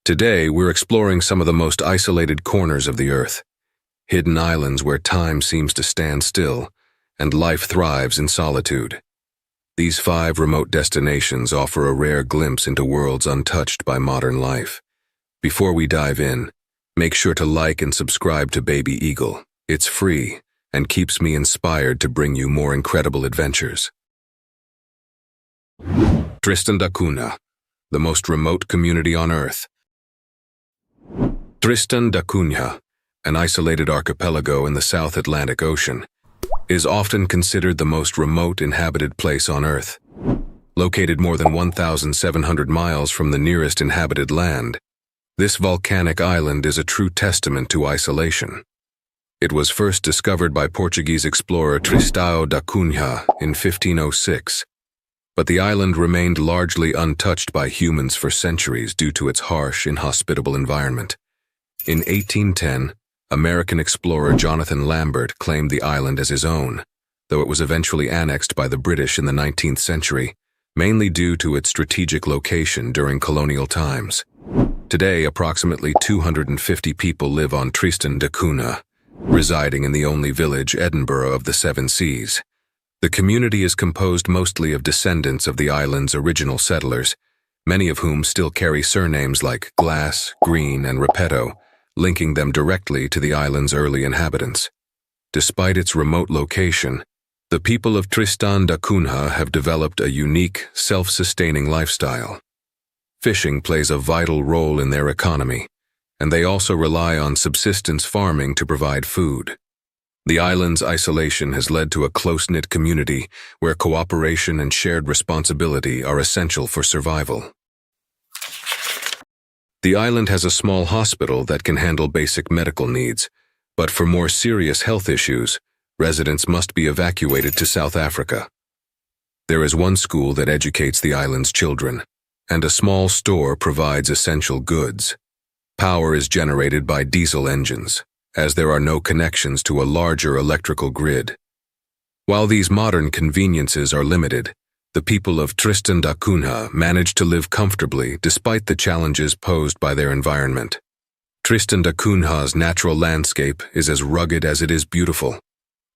Today, we're exploring some of the most isolated corners of the Earth, hidden islands where time seems to stand still and life thrives in solitude. These 5 remote destinations offer a rare glimpse into worlds untouched by modern life. Before we dive in, make sure to like and subscribe to BabyEagle. It's free and keeps me inspired to bring you more incredible adventures. Tristan da Cunha, the most remote community on Earth. Tristan da Cunha, an isolated archipelago in the South Atlantic Ocean, is often considered the most remote inhabited place on Earth. Located more than 1,700 miles from the nearest inhabited land, this volcanic island is a true testament to isolation. It was first discovered by Portuguese explorer Tristão da Cunha in 1506, but the island remained largely untouched by humans for centuries due to its harsh, inhospitable environment. In 1810, American explorer Jonathan Lambert claimed the island as his own, though it was eventually annexed by the British in the 19th century, mainly due to its strategic location during colonial times. Today, approximately 250 people live on Tristan da Cunha, residing in the only village, Edinburgh of the Seven Seas. The community is composed mostly of descendants of the island's original settlers, many of whom still carry surnames like Glass, Green, and Repetto, linking them directly to the island's early inhabitants. Despite its remote location, the people of Tristan da Cunha have developed a unique, self-sustaining lifestyle. Fishing plays a vital role in their economy, and they also rely on subsistence farming to provide food. The island's isolation has led to a close-knit community where cooperation and shared responsibility are essential for survival. The island has a small hospital that can handle basic medical needs, but for more serious health issues, residents must be evacuated to South Africa. There is one school that educates the island's children, and a small store provides essential goods. Power is generated by diesel engines, as there are no connections to a larger electrical grid. While these modern conveniences are limited, the people of Tristan da Cunha manage to live comfortably despite the challenges posed by their environment. Tristan da Cunha's natural landscape is as rugged as it is beautiful.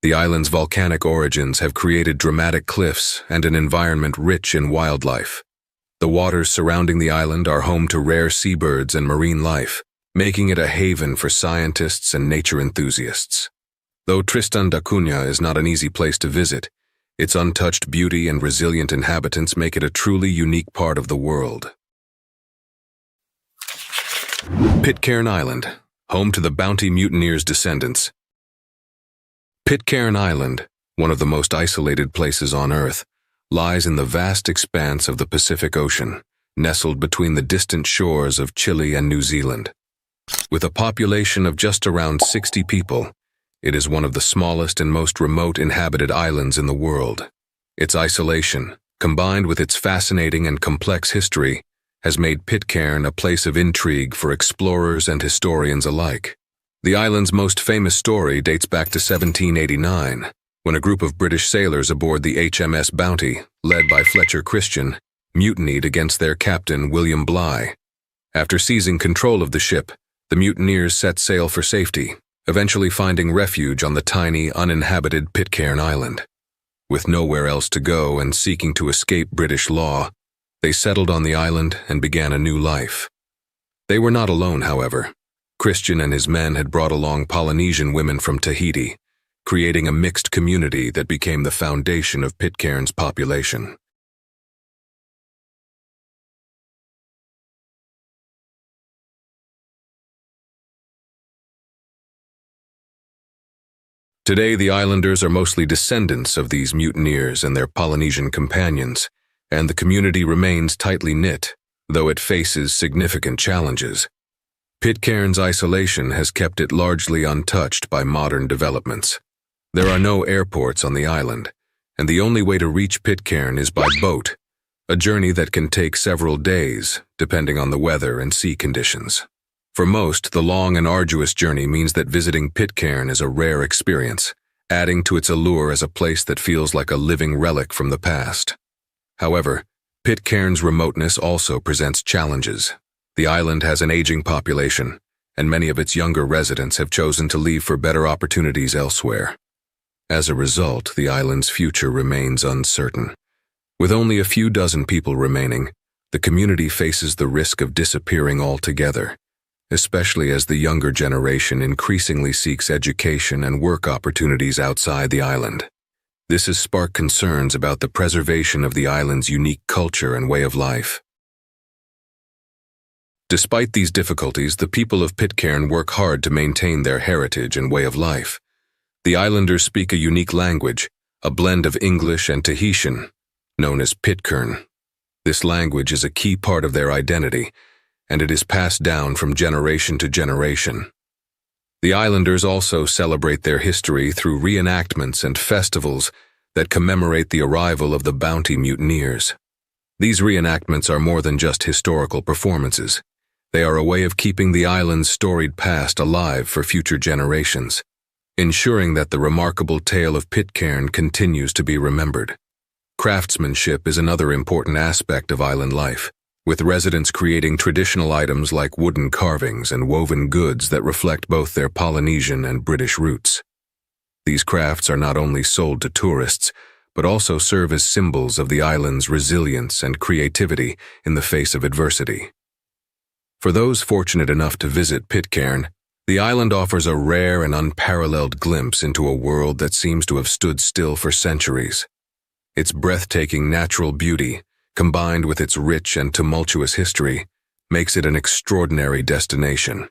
The island's volcanic origins have created dramatic cliffs and an environment rich in wildlife. The waters surrounding the island are home to rare seabirds and marine life, making it a haven for scientists and nature enthusiasts. Though Tristan da Cunha is not an easy place to visit, its untouched beauty and resilient inhabitants make it a truly unique part of the world. Pitcairn Island, home to the Bounty Mutineers' descendants. Pitcairn Island, one of the most isolated places on Earth, lies in the vast expanse of the Pacific Ocean, nestled between the distant shores of Chile and New Zealand. With a population of just around 60 people, it is one of the smallest and most remote inhabited islands in the world. Its isolation, combined with its fascinating and complex history, has made Pitcairn a place of intrigue for explorers and historians alike. The island's most famous story dates back to 1789, when a group of British sailors aboard the HMS Bounty, led by Fletcher Christian, mutinied against their captain William Bligh. After seizing control of the ship, the mutineers set sail for safety, eventually finding refuge on the tiny, uninhabited Pitcairn Island. With nowhere else to go and seeking to escape British law, they settled on the island and began a new life. They were not alone, however. Christian and his men had brought along Polynesian women from Tahiti, creating a mixed community that became the foundation of Pitcairn's population. Today, the islanders are mostly descendants of these mutineers and their Polynesian companions, and the community remains tightly knit, though it faces significant challenges. Pitcairn's isolation has kept it largely untouched by modern developments. There are no airports on the island, and the only way to reach Pitcairn is by boat, a journey that can take several days, depending on the weather and sea conditions. For most, the long and arduous journey means that visiting Pitcairn is a rare experience, adding to its allure as a place that feels like a living relic from the past. However, Pitcairn's remoteness also presents challenges. The island has an aging population, and many of its younger residents have chosen to leave for better opportunities elsewhere. As a result, the island's future remains uncertain. With only a few dozen people remaining, the community faces the risk of disappearing altogether, especially as the younger generation increasingly seeks education and work opportunities outside the island. This has sparked concerns about the preservation of the island's unique culture and way of life. Despite these difficulties, the people of Pitcairn work hard to maintain their heritage and way of life. The islanders speak a unique language, a blend of English and Tahitian, known as Pitcairn. This language is a key part of their identity, and it is passed down from generation to generation. The islanders also celebrate their history through reenactments and festivals that commemorate the arrival of the bounty mutineers. These reenactments are more than just historical performances. They are a way of keeping the island's storied past alive for future generations, ensuring that the remarkable tale of Pitcairn continues to be remembered. Craftsmanship is another important aspect of island life, with residents creating traditional items like wooden carvings and woven goods that reflect both their Polynesian and British roots. These crafts are not only sold to tourists, but also serve as symbols of the island's resilience and creativity in the face of adversity. For those fortunate enough to visit Pitcairn, the island offers a rare and unparalleled glimpse into a world that seems to have stood still for centuries. Its breathtaking natural beauty, combined with its rich and tumultuous history, makes it an extraordinary destination.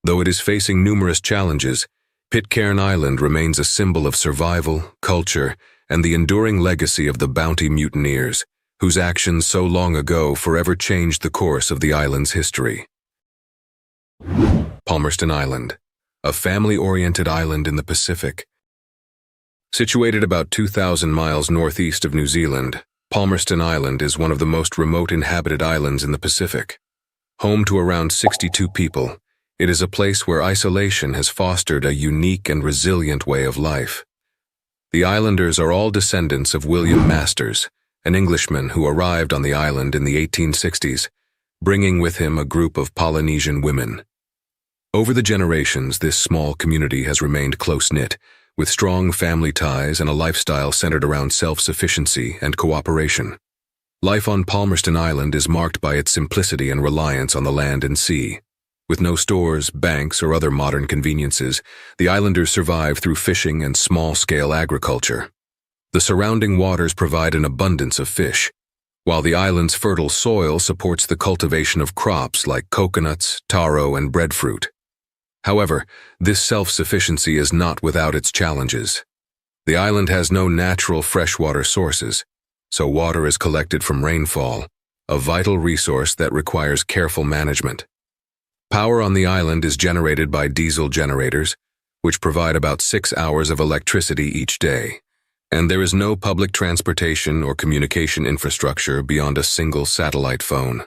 Though it is facing numerous challenges, Pitcairn Island remains a symbol of survival, culture, and the enduring legacy of the bounty mutineers, whose actions so long ago forever changed the course of the island's history. Palmerston Island, a family-oriented island in the Pacific. Situated about 2,000 miles northeast of New Zealand, Palmerston Island is one of the most remote inhabited islands in the Pacific. Home to around 62 people, it is a place where isolation has fostered a unique and resilient way of life. The islanders are all descendants of William Masters, an Englishman who arrived on the island in the 1860s, bringing with him a group of Polynesian women. Over the generations, this small community has remained close-knit, with strong family ties and a lifestyle centered around self-sufficiency and cooperation. Life on Palmerston Island is marked by its simplicity and reliance on the land and sea. With no stores, banks, or other modern conveniences, the islanders survive through fishing and small-scale agriculture. The surrounding waters provide an abundance of fish, while the island's fertile soil supports the cultivation of crops like coconuts, taro, and breadfruit. However, this self-sufficiency is not without its challenges. The island has no natural freshwater sources, so water is collected from rainfall, a vital resource that requires careful management. Power on the island is generated by diesel generators, which provide about 6 hours of electricity each day, and there is no public transportation or communication infrastructure beyond a single satellite phone.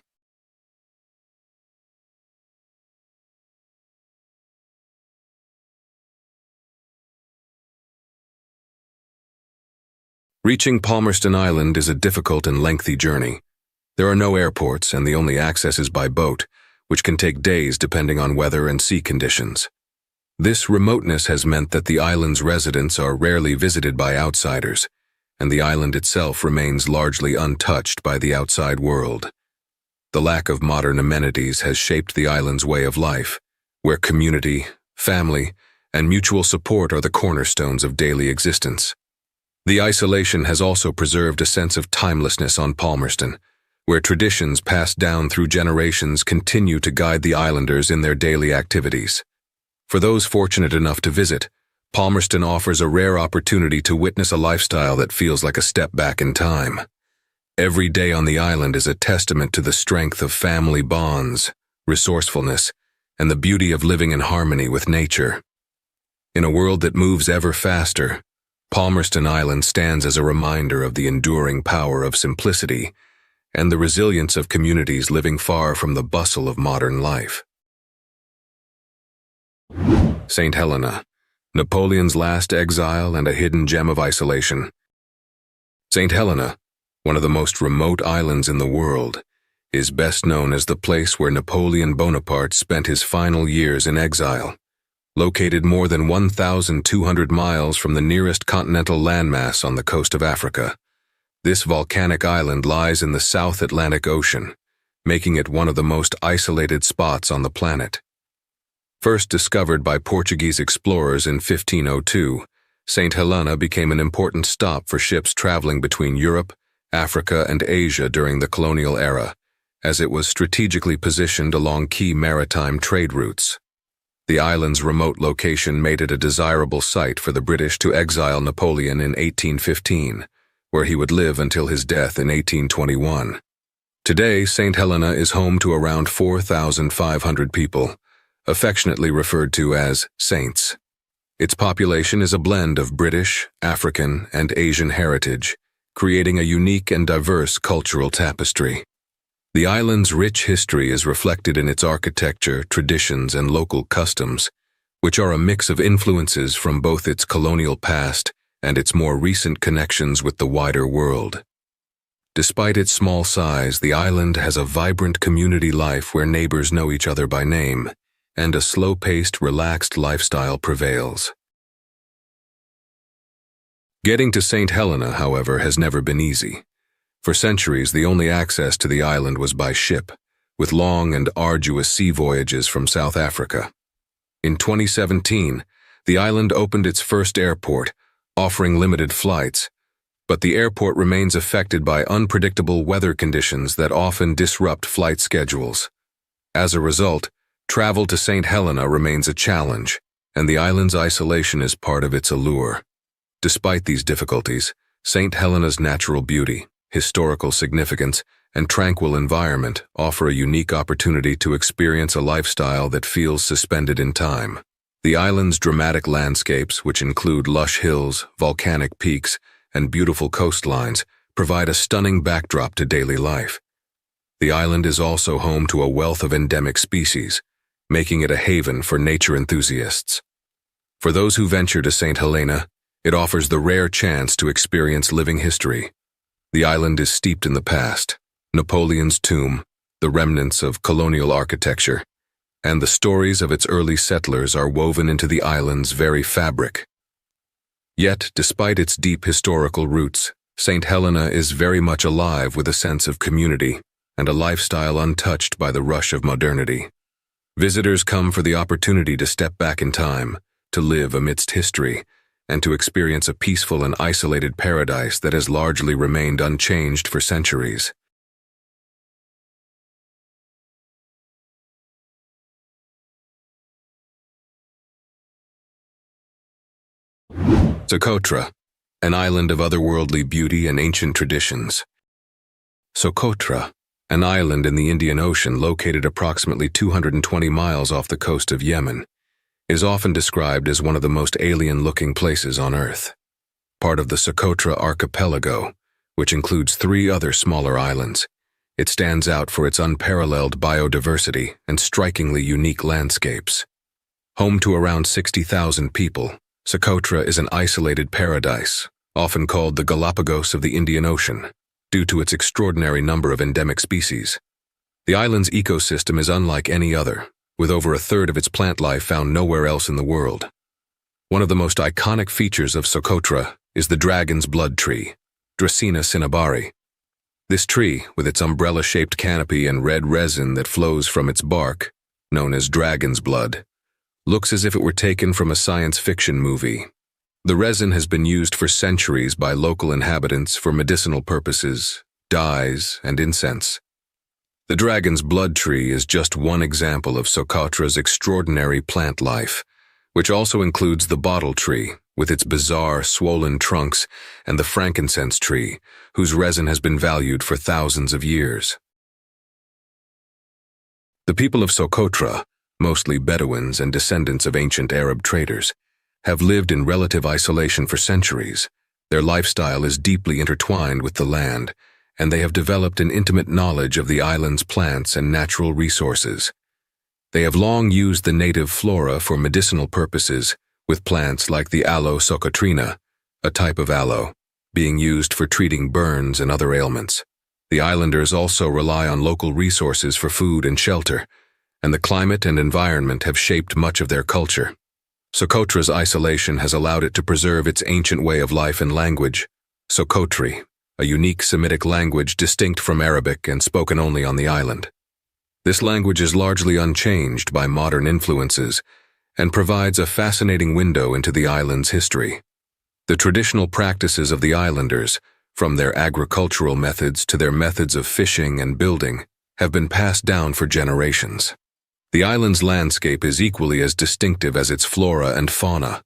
Reaching Palmerston Island is a difficult and lengthy journey. There are no airports, and the only access is by boat, which can take days depending on weather and sea conditions. This remoteness has meant that the island's residents are rarely visited by outsiders, and the island itself remains largely untouched by the outside world. The lack of modern amenities has shaped the island's way of life, where community, family, and mutual support are the cornerstones of daily existence. The isolation has also preserved a sense of timelessness on Palmerston, where traditions passed down through generations continue to guide the islanders in their daily activities. For those fortunate enough to visit, Palmerston offers a rare opportunity to witness a lifestyle that feels like a step back in time. Every day on the island is a testament to the strength of family bonds, resourcefulness, and the beauty of living in harmony with nature. In a world that moves ever faster, Palmerston Island stands as a reminder of the enduring power of simplicity and the resilience of communities living far from the bustle of modern life. St. Helena, Napoleon's last exile and a hidden gem of isolation. St. Helena, one of the most remote islands in the world, is best known as the place where Napoleon Bonaparte spent his final years in exile. Located more than 1,200 miles from the nearest continental landmass on the coast of Africa, this volcanic island lies in the South Atlantic Ocean, making it one of the most isolated spots on the planet. First discovered by Portuguese explorers in 1502, St. Helena became an important stop for ships traveling between Europe, Africa, and Asia during the colonial era, as it was strategically positioned along key maritime trade routes. The island's remote location made it a desirable site for the British to exile Napoleon in 1815, where he would live until his death in 1821. Today, St. Helena is home to around 4,500 people, affectionately referred to as Saints. Its population is a blend of British, African, and Asian heritage, creating a unique and diverse cultural tapestry. The island's rich history is reflected in its architecture, traditions, and local customs, which are a mix of influences from both its colonial past and its more recent connections with the wider world. Despite its small size, the island has a vibrant community life where neighbors know each other by name, and a slow-paced, relaxed lifestyle prevails. Getting to St. Helena, however, has never been easy. For centuries, the only access to the island was by ship, with long and arduous sea voyages from South Africa. In 2017, the island opened its first airport, offering limited flights, but the airport remains affected by unpredictable weather conditions that often disrupt flight schedules. As a result, travel to St. Helena remains a challenge, and the island's isolation is part of its allure. Despite these difficulties, St. Helena's natural beauty, historical significance, and tranquil environment offer a unique opportunity to experience a lifestyle that feels suspended in time. The island's dramatic landscapes, which include lush hills, volcanic peaks, and beautiful coastlines, provide a stunning backdrop to daily life. The island is also home to a wealth of endemic species, making it a haven for nature enthusiasts. For those who venture to St. Helena, it offers the rare chance to experience living history. The island is steeped in the past, Napoleon's tomb, the remnants of colonial architecture, and the stories of its early settlers are woven into the island's very fabric. Yet, despite its deep historical roots, St. Helena is very much alive with a sense of community and a lifestyle untouched by the rush of modernity. Visitors come for the opportunity to step back in time, to live amidst history, and to experience a peaceful and isolated paradise that has largely remained unchanged for centuries. Socotra, an island of otherworldly beauty and ancient traditions. Socotra, an island in the Indian Ocean located approximately 220 miles off the coast of Yemen, is often described as one of the most alien-looking places on Earth. Part of the Socotra archipelago, which includes 3 other smaller islands, it stands out for its unparalleled biodiversity and strikingly unique landscapes. Home to around 60,000 people, Socotra is an isolated paradise, often called the Galapagos of the Indian Ocean, due to its extraordinary number of endemic species. The island's ecosystem is unlike any other, with over a third of its plant life found nowhere else in the world. One of the most iconic features of Socotra is the dragon's blood tree, Dracaena cinnabari. This tree, with its umbrella-shaped canopy and red resin that flows from its bark, known as dragon's blood, looks as if it were taken from a science fiction movie. The resin has been used for centuries by local inhabitants for medicinal purposes, dyes, and incense. The dragon's blood tree is just one example of Socotra's extraordinary plant life, which also includes the bottle tree, with its bizarre, swollen trunks, and the frankincense tree, whose resin has been valued for thousands of years. The people of Socotra, mostly Bedouins and descendants of ancient Arab traders, have lived in relative isolation for centuries. Their lifestyle is deeply intertwined with the land, and they have developed an intimate knowledge of the island's plants and natural resources. They have long used the native flora for medicinal purposes, with plants like the aloe socotrina, a type of aloe, being used for treating burns and other ailments. The islanders also rely on local resources for food and shelter, and the climate and environment have shaped much of their culture. Socotra's isolation has allowed it to preserve its ancient way of life and language, Socotri, a unique Semitic language distinct from Arabic and spoken only on the island. This language is largely unchanged by modern influences and provides a fascinating window into the island's history. The traditional practices of the islanders, from their agricultural methods to their methods of fishing and building, have been passed down for generations. The island's landscape is equally as distinctive as its flora and fauna.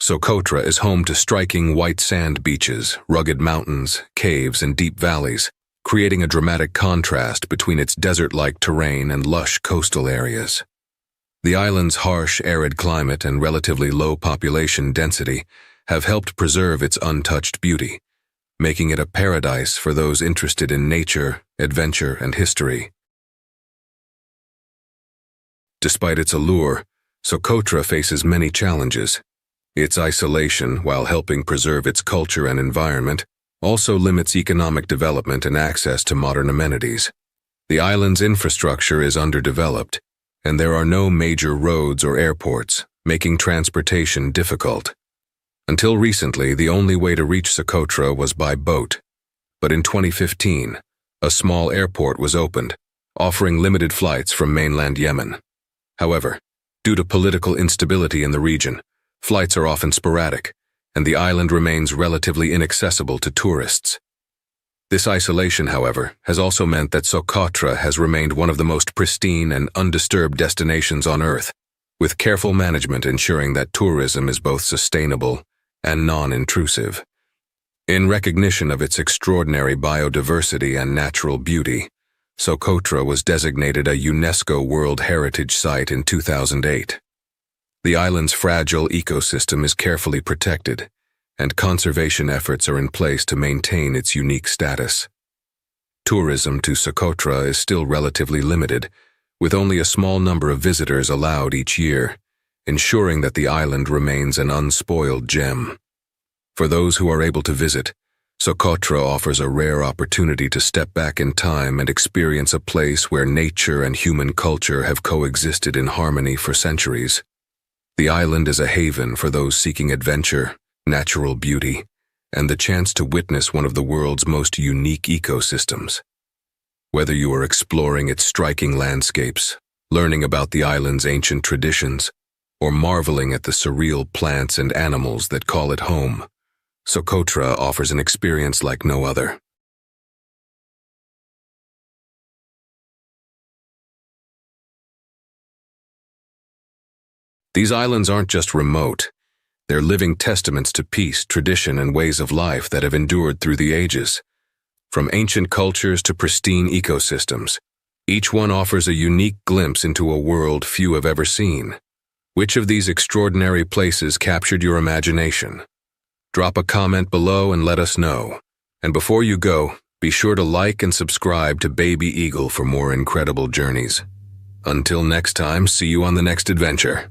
Socotra is home to striking white sand beaches, rugged mountains, caves, and deep valleys, creating a dramatic contrast between its desert-like terrain and lush coastal areas. The island's harsh, arid climate and relatively low population density have helped preserve its untouched beauty, making it a paradise for those interested in nature, adventure, and history. Despite its allure, Socotra faces many challenges. Its isolation, while helping preserve its culture and environment, also limits economic development and access to modern amenities. The island's infrastructure is underdeveloped, and there are no major roads or airports, making transportation difficult. Until recently, the only way to reach Socotra was by boat. But in 2015, a small airport was opened, offering limited flights from mainland Yemen. However, due to political instability in the region, flights are often sporadic, and the island remains relatively inaccessible to tourists. This isolation, however, has also meant that Socotra has remained one of the most pristine and undisturbed destinations on Earth, with careful management ensuring that tourism is both sustainable and non-intrusive. In recognition of its extraordinary biodiversity and natural beauty, Socotra was designated a UNESCO World Heritage Site in 2008. The island's fragile ecosystem is carefully protected, and conservation efforts are in place to maintain its unique status. Tourism to Socotra is still relatively limited, with only a small number of visitors allowed each year, ensuring that the island remains an unspoiled gem. For those who are able to visit, Socotra offers a rare opportunity to step back in time and experience a place where nature and human culture have coexisted in harmony for centuries. The island is a haven for those seeking adventure, natural beauty, and the chance to witness one of the world's most unique ecosystems. Whether you are exploring its striking landscapes, learning about the island's ancient traditions, or marveling at the surreal plants and animals that call it home, Socotra offers an experience like no other. These islands aren't just remote. They're living testaments to peace, tradition, and ways of life that have endured through the ages. From ancient cultures to pristine ecosystems, each one offers a unique glimpse into a world few have ever seen. Which of these extraordinary places captured your imagination? Drop a comment below and let us know. And before you go, be sure to like and subscribe to BabyEagle for more incredible journeys. Until next time, see you on the next adventure.